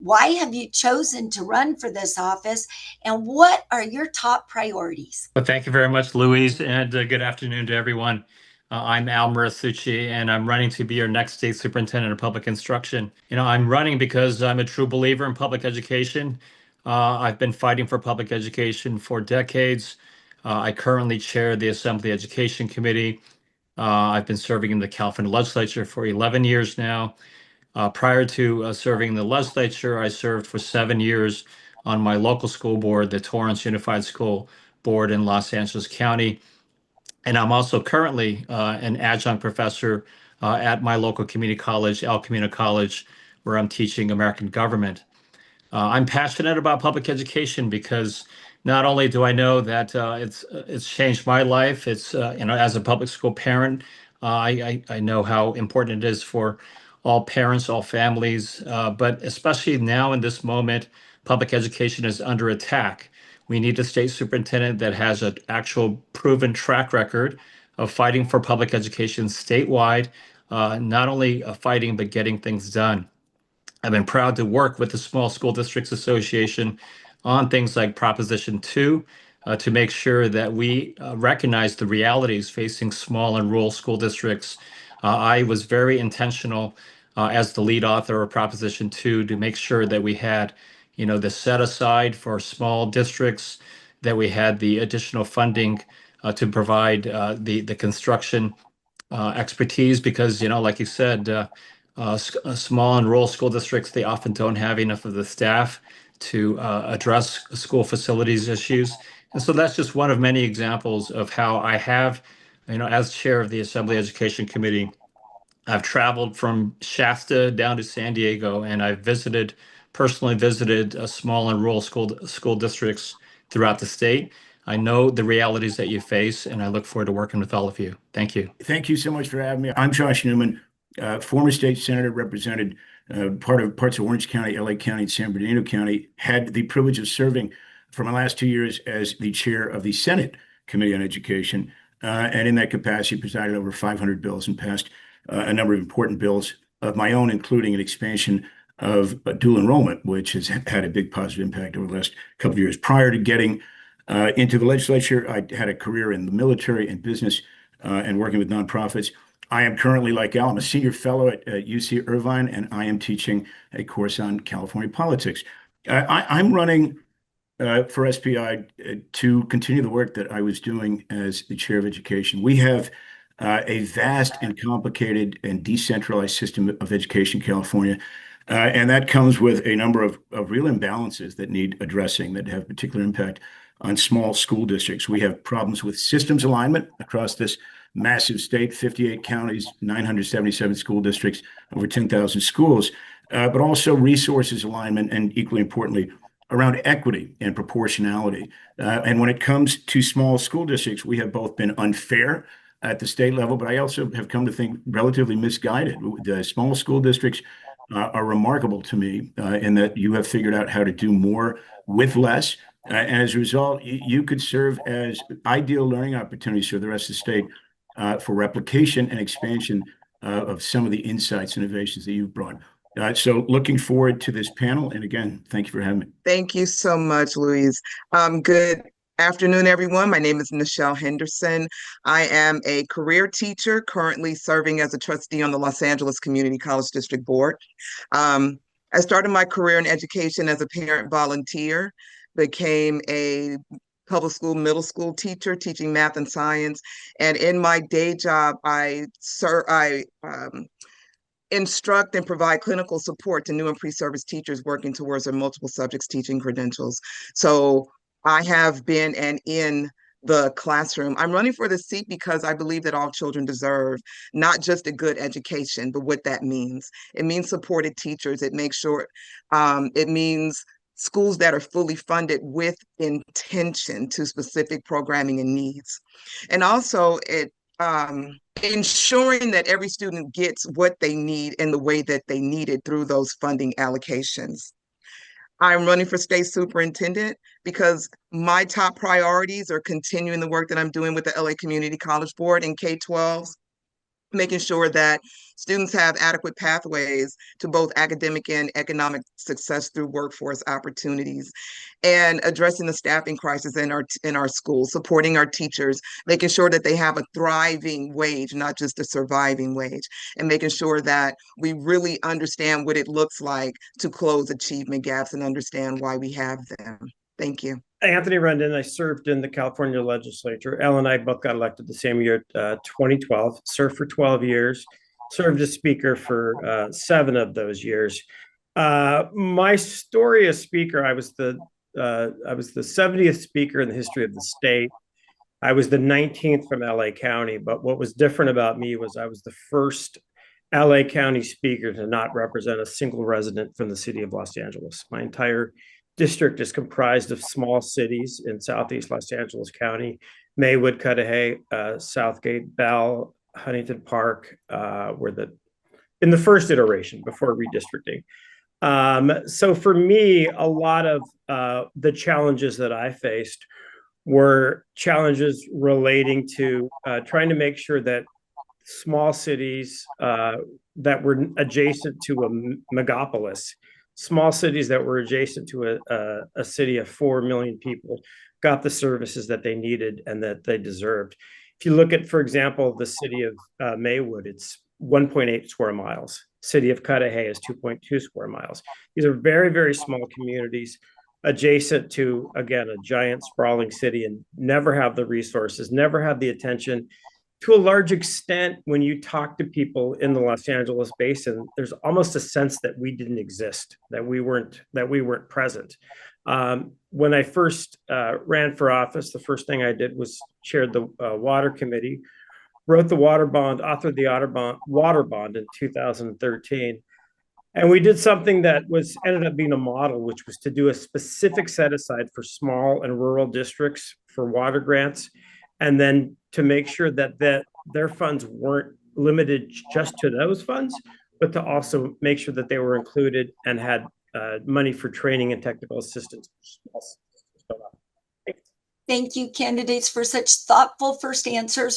Why have you chosen to run for this office? And what are your top priorities? Well, thank you very much, Louise, and good afternoon to everyone. I'm Al Murasucci, and I'm running to be your next state superintendent of public instruction. I'm running because I'm a true believer in public education. I've been fighting for public education for decades. I currently chair the Assembly Education Committee. I've been serving in the California legislature for 11 years now. Prior to serving in the legislature, I served for 7 years on my local school board, the Torrance Unified School Board in Los Angeles County. And I'm also currently an adjunct professor at my local community college, El Camino College, where I'm teaching American government. I'm passionate about public education because not only do I know that it's changed my life, it's as a public school parent, I know how important it is for all parents, all families, but especially now in this moment, public education is under attack. We need a state superintendent that has an actual proven track record of fighting for public education statewide, not only fighting but getting things done. I've been proud to work with the Small School Districts Association on things like Proposition 2 to make sure that we recognize the realities facing small and rural school districts. I was very intentional as the lead author of Proposition 2 to make sure that we had, the set aside for small districts, that we had the additional funding to provide the construction expertise because, like you said, small and rural school districts, they often don't have enough of the staff to address school facilities issues. And so that's just one of many examples of how I have, as chair of the Assembly Education Committee, I've traveled from Shasta down to San Diego, and I've personally visited small and rural school districts throughout the state. I know the realities that you face, and I look forward to working with all of you. Thank you. Thank you so much for having me. I'm Josh Newman, former state senator, represented parts of Orange County, LA County, and San Bernardino County. Had the privilege of serving for my last 2 years as the chair of the Senate Committee on Education, and in that capacity, presided over 500 bills and passed a number of important bills of my own, including an expansion of dual enrollment, which has had a big positive impact over the last couple of years. Prior to getting into the legislature, I had a career in the military and business and working with nonprofits. I am currently, like Al, I'm a senior fellow at UC Irvine, and I am teaching a course on California politics. I'm running for SPI to continue the work that I was doing as the chair of education. We have a vast and complicated and decentralized system of education in California. And that comes with a number of real imbalances that need addressing that have particular impact on small school districts. We have problems with systems alignment across this massive state, 58 counties, 977 school districts, over 10,000 schools, but also resources alignment, and equally importantly, around equity and proportionality. And when it comes to small school districts, we have both been unfair at the state level, but I also have come to think relatively misguided. The small school districts are remarkable to me in that you have figured out how to do more with less. And as a result, you could serve as ideal learning opportunities for the rest of the state for replication and expansion of some of the insights and innovations that you've brought. So looking forward to this panel. And again, thank you for having me. Thank you so much, Louise. Good afternoon, everyone. My name is Michelle Henderson. I am a career teacher currently serving as a trustee on the Los Angeles Community College District Board. I started my career in education as a parent volunteer, became a public school, middle school teacher, teaching math and science. And in my day job, I instruct and provide clinical support to new and pre-service teachers working towards their multiple subjects teaching credentials. So I have been and in the classroom. I'm running for the seat because I believe that all children deserve not just a good education, but what that means. It means supported teachers. It means schools that are fully funded with intention to specific programming and needs. And also ensuring that every student gets what they need in the way that they need it through those funding allocations. I'm running for state superintendent because my top priorities are continuing the work that I'm doing with the LA Community College Board and K-12s, making sure that students have adequate pathways to both academic and economic success through workforce opportunities, and addressing the staffing crisis in our schools, supporting our teachers, making sure that they have a thriving wage, not just a surviving wage, and making sure that we really understand what it looks like to close achievement gaps and understand why we have them. Thank you. Anthony Rendon. I served in the California legislature. Elle and I both got elected the same year, 2012, served for 12 years, served as speaker for 7 of those years. My story as speaker, I was the 70th speaker in the history of the state. I was the 19th from LA County, but what was different about me was I was the first LA County speaker to not represent a single resident from the city of Los Angeles. My entire district is comprised of small cities in Southeast Los Angeles County: Maywood, Cudahy, Southgate, Bell, Huntington Park, were in the first iteration before redistricting. So for me, a lot of the challenges that I faced were challenges relating to trying to make sure that small cities that were adjacent to a megapolis, small cities that were adjacent to a city of 4 million people, got the services that they needed and that they deserved. If you look at, for example, the city of Maywood, it's 1.8 square miles. City of Cudahy is 2.2 square miles. These are very, very small communities adjacent to, again, a giant sprawling city, and never have the resources, never have the attention. To a large extent, when you talk to people in the Los Angeles basin, there's almost a sense that we didn't exist, that we weren't present. When I first ran for office, the first thing I did was chaired the water committee, wrote the water bond, authored the water bond in 2013. And we did something that ended up being a model, which was to do a specific set aside for small and rural districts for water grants, and then to make sure that their funds weren't limited just to those funds, but to also make sure that they were included and had money for training and technical assistance. Thank you, candidates, for such thoughtful first answers.